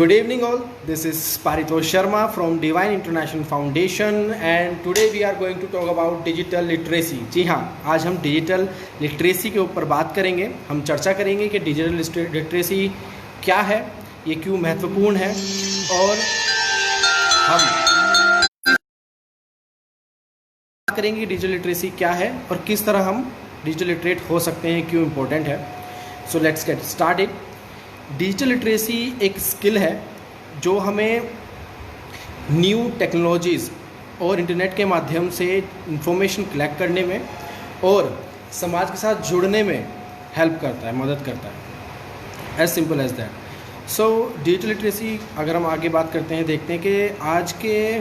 Good evening all, this is Paritosh Sharma from Divine International Foundation and today we are going to talk about digital literacy। जी हाँ, आज हम digital literacy के ऊपर बात करेंगे। हम चर्चा करेंगे कि डिजिटल लिटरेसी क्या है, ये क्यों महत्वपूर्ण है और हम करेंगे डिजिटल लिटरेसी क्या है और किस तरह हम डिजिटल लिटरेट हो सकते हैं, क्यों इम्पोर्टेंट है। So let's get started. Digital literacy एक स्किल है जो हमें न्यू टेक्नोलॉजीज़ और इंटरनेट के माध्यम से इंफॉर्मेशन कलेक्ट करने में और समाज के साथ जुड़ने में हेल्प करता है, मदद करता है। As simple as that. So digital literacy अगर हम आगे बात करते हैं, देखते हैं कि आज के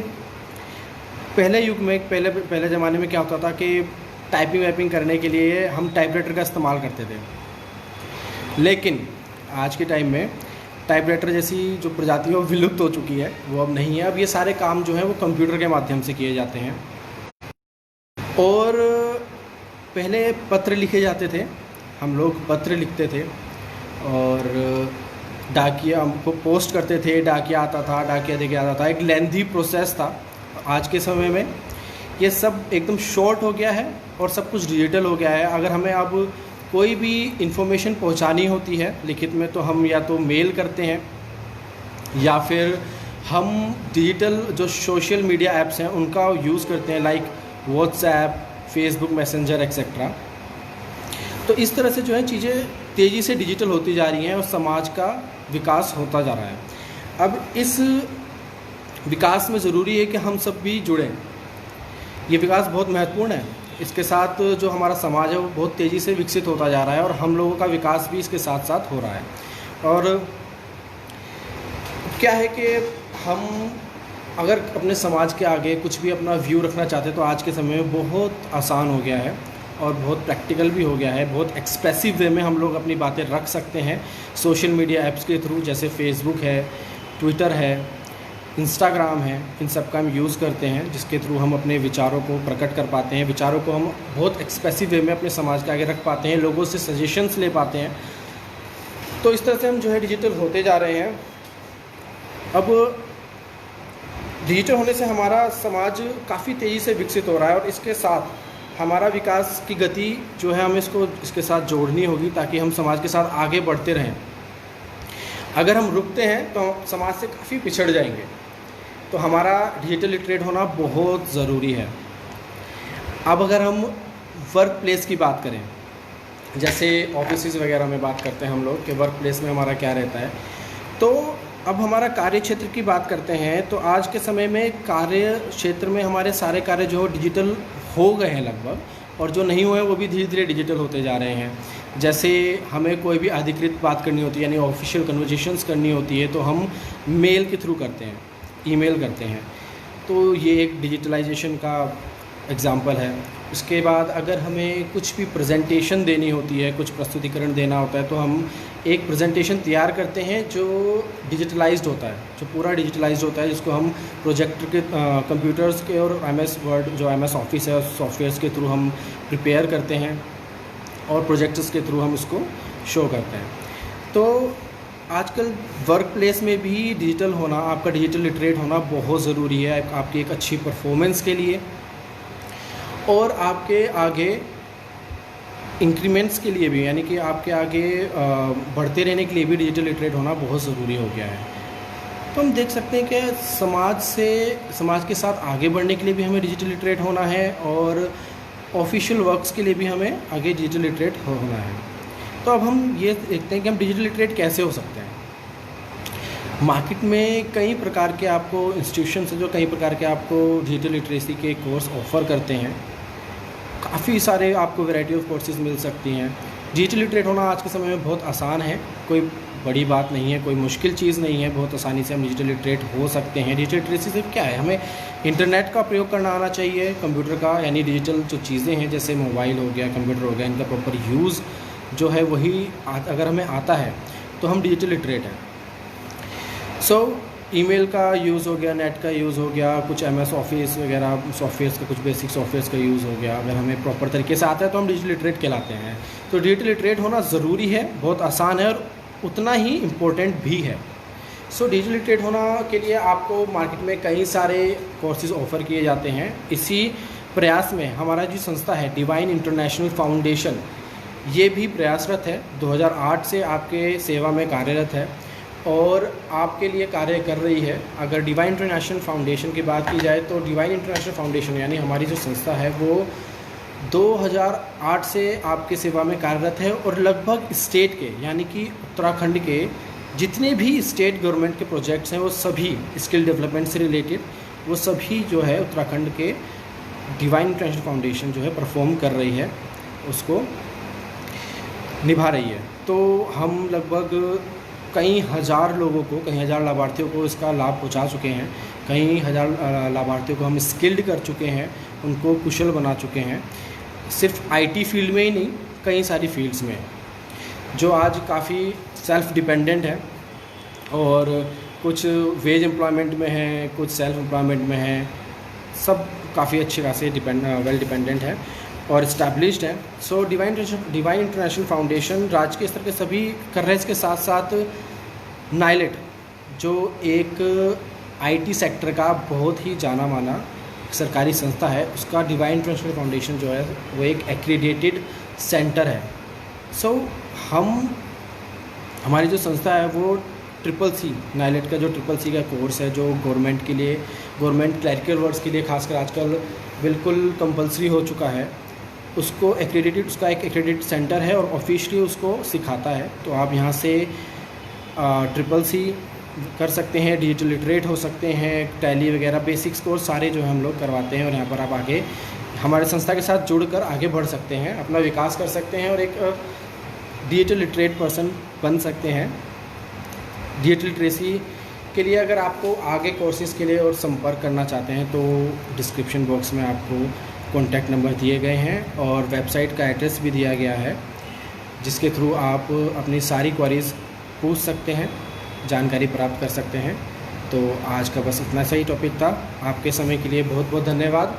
पहले युग में पहले ज़माने में क्या होता था कि टाइपिंग वाइपिंग करने के लिए हम टाइपराइटर का इस्तेमाल करते थे, लेकिन आज के टाइम में टाइपराइटर जैसी जो प्रजाति है वो विलुप्त हो चुकी है, वो अब नहीं है। अब ये सारे काम जो हैं वो कंप्यूटर के माध्यम से किए जाते हैं। और पहले पत्र लिखे जाते थे, हम लोग पत्र लिखते थे और डाकिया हमको पोस्ट करते थे, डाकिया आता था, डाकिया देके आता था, एक लेंथी प्रोसेस था। आज के समय में ये सब एकदम शॉर्ट हो गया है और सब कुछ डिजिटल हो गया है। अगर हमें अब कोई भी इन्फॉर्मेशन पहुंचानी होती है लिखित में तो हम या तो मेल करते हैं या फिर हम डिजिटल जो सोशल मीडिया ऐप्स हैं उनका यूज़ करते हैं, like WhatsApp, Facebook messenger etcetera. तो इस तरह से जो है चीज़ें तेज़ी से डिजिटल होती जा रही हैं और समाज का विकास होता जा रहा है। अब इस विकास में ज़रूरी है कि हम सब भी जुड़ें। ये विकास बहुत महत्वपूर्ण है। इसके साथ जो हमारा समाज है वो बहुत तेज़ी से विकसित होता जा रहा है और हम लोगों का विकास भी इसके साथ साथ हो रहा है। और क्या है कि हम अगर अपने समाज के आगे कुछ भी अपना व्यू रखना चाहते हैं तो आज के समय में बहुत आसान हो गया है और बहुत प्रैक्टिकल भी हो गया है। बहुत एक्सप्रेसिव वे में हम लोग अपनी बातें रख सकते हैं सोशल मीडिया ऐप्स के थ्रू, जैसे फेसबुक है, ट्विटर है, इंस्टाग्राम है। इन सब का हम यूज़ करते हैं जिसके थ्रू हम अपने विचारों को प्रकट कर पाते हैं, विचारों को हम बहुत एक्सप्रेसिव वे में अपने समाज के आगे रख पाते हैं, लोगों से सजेशंस ले पाते हैं। तो इस तरह से हम जो है डिजिटल होते जा रहे हैं। अब डिजिटल होने से हमारा समाज काफ़ी तेज़ी से विकसित हो रहा है और इसके साथ हमारा विकास की गति जो है हमें इसके साथ जोड़नी होगी ताकि हम समाज के साथ आगे बढ़ते रहें। अगर हम रुकते हैं तो समाज से काफ़ी पिछड़ जाएंगे। तो हमारा डिजिटल लिटरेट होना बहुत ज़रूरी है। अब अगर हम वर्क प्लेस की बात करें, जैसे ऑफिस वगैरह में बात करते हैं हम लोग कि वर्क प्लेस में हमारा क्या रहता है, तो अब हमारा कार्य क्षेत्र की बात करते हैं। तो आज के समय में कार्य क्षेत्र में हमारे सारे कार्य जो डिजिटल हो गए हैं लगभग, और जो नहीं हुए वो भी धीरे धीरे डिजिटल होते जा रहे हैं। जैसे हमें कोई भी अधिकृत बात करनी होती है यानी ऑफिशियल कन्वर्जेशंस करनी होती है तो हम मेल के थ्रू करते हैं, ईमेल करते हैं। तो ये एक डिजिटलाइजेशन का एग्जांपल है। उसके बाद अगर हमें कुछ भी प्रेजेंटेशन देनी होती है, कुछ प्रस्तुतिकरण देना होता है, तो हम एक प्रेजेंटेशन तैयार करते हैं जो डिजिटलाइज्ड होता है, जो पूरा डिजिटलाइज्ड होता है, जिसको हम प्रोजेक्टर के कंप्यूटर्स के और MS वर्ड जो MS ऑफिस है सॉफ्टवेयर्स के थ्रू हम प्रिपेयर करते हैं और प्रोजेक्टर्स के थ्रू हम इसको शो करते हैं। तो आजकल वर्क प्लेस में भी डिजिटल होना, आपका डिजिटल लिटरेट होना बहुत ज़रूरी है आपकी एक अच्छी परफॉर्मेंस के लिए और आपके आगे इंक्रीमेंट्स के लिए भी, यानी कि आपके आगे बढ़ते रहने के लिए भी डिजिटल लिटरेट होना बहुत ज़रूरी हो गया है। तो हम देख सकते हैं कि समाज के साथ आगे बढ़ने के लिए भी हमें डिजिटल लिटरेट होना है और ऑफिशियल वर्क्स के लिए भी हमें आगे डिजिटल लिटरेट होना है। तो अब हम ये देखते हैं कि हम डिजिटल लिटरेट कैसे हो सकते हैं। मार्केट में कई प्रकार के आपको इंस्टीट्यूशंस हैं जो कई प्रकार के आपको डिजिटल लिटरेसी के कोर्स ऑफ़र करते हैं। काफ़ी सारे आपको वैरायटी ऑफ कोर्सेज मिल सकती हैं। डिजिटल लिटरेट होना आज के समय में बहुत आसान है, कोई बड़ी बात नहीं है, कोई मुश्किल चीज़ नहीं है, बहुत आसानी से हम डिजिटल लिटरेट हो सकते हैं। डिजिटल लिटरेसी सिर्फ क्या है, हमें इंटरनेट का प्रयोग करना आना चाहिए, कंप्यूटर का, यानी डिजिटल जो चीज़ें हैं जैसे मोबाइल हो गया, कंप्यूटर हो गया, इनका प्रॉपर यूज़ जो है वही अगर हमें आता है तो हम डिजिटल लिटरेट हैं। सो ईमेल का यूज़ हो गया, नेट का यूज़ हो गया, कुछ MS ऑफिस वगैरह सॉफ्टवेयर्स का, कुछ बेसिक सॉफ्टवेयर्स का यूज़ हो गया। अगर हमें प्रॉपर तरीके से आता है तो हम डिजिटल लिटरेट कहलाते हैं। तो डिजिटल लिटरेट होना ज़रूरी है, बहुत आसान है और उतना ही इम्पोर्टेंट भी है। सो डिजिटल लिटरेट होना के लिए आपको मार्केट में कई सारे कोर्सेज ऑफ़र किए जाते हैं। इसी प्रयास में हमारा जो संस्था है डिवाइन इंटरनेशनल फाउंडेशन, ये भी प्रयासरत है, 2008 से आपके सेवा में कार्यरत है और आपके लिए कार्य कर रही है। अगर डिवाइन इंटरनेशनल फाउंडेशन की बात की जाए तो डिवाइन इंटरनेशनल फाउंडेशन यानी हमारी जो संस्था है वो 2008 से आपके सेवा में कार्यरत है और लगभग स्टेट के यानी कि उत्तराखंड के जितने भी स्टेट गवर्नमेंट के प्रोजेक्ट्स हैं वो सभी स्किल डेवलपमेंट से रिलेटेड वो सभी जो है उत्तराखंड के डिवाइन इंटरनेशनल फाउंडेशन जो है परफॉर्म कर रही है, उसको निभा रही है। तो हम लगभग कई हज़ार लोगों को, कई हज़ार लाभार्थियों को इसका लाभ पहुंचा चुके हैं। कई हज़ार लाभार्थियों को हम स्किल्ड कर चुके हैं, उनको कुशल बना चुके हैं, सिर्फ आईटी फील्ड में ही नहीं, कई सारी फील्ड्स में, जो आज काफ़ी सेल्फ डिपेंडेंट है और कुछ वेज एम्प्लॉयमेंट में है, कुछ सेल्फ एम्प्लॉयमेंट में है, सब काफ़ी अच्छे खासे वेल डिपेंडेंट है और इस्टेब्लिश्ड है। सो डिवाइन इंटरनेशनल फाउंडेशन राज्य के स्तर के सभी कर रहे हैं। इसके साथ साथ नाइलेट जो एक आईटी सेक्टर का बहुत ही जाना माना सरकारी संस्था है, उसका डिवाइन इंटरनेशनल फाउंडेशन जो है वो एक एक्रीडेटेड सेंटर है। सो हमारी जो संस्था है वो CCC नाइलेट का जो CCC का कोर्स है जो गवर्नमेंट के लिए, गवर्नमेंट क्लरिकल वर्क्स के लिए खासकर आजकल बिल्कुल कंपलसरी हो चुका है, उसको उसका एक एक्रेडिटेड सेंटर है और ऑफिशियली उसको सिखाता है। तो आप यहाँ से CCC कर सकते हैं, डिजिटल लिटरेट हो सकते हैं, टैली वगैरह बेसिक्स कोर्स सारे जो है हम लोग करवाते हैं और यहाँ पर आप आगे हमारे संस्था के साथ जुड़कर आगे बढ़ सकते हैं, अपना विकास कर सकते हैं और एक डिजिटल लिटरेट पर्सन बन सकते हैं। डिजिटल लिटरेसी के लिए अगर आपको आगे कोर्सेज़ के लिए और संपर्क करना चाहते हैं तो डिस्क्रिप्शन बॉक्स में आपको कॉन्टैक्ट नंबर दिए गए हैं और वेबसाइट का एड्रेस भी दिया गया है, जिसके थ्रू आप अपनी सारी क्वेरीज़ पूछ सकते हैं, जानकारी प्राप्त कर सकते हैं। तो आज का बस इतना सही टॉपिक था। आपके समय के लिए बहुत बहुत धन्यवाद।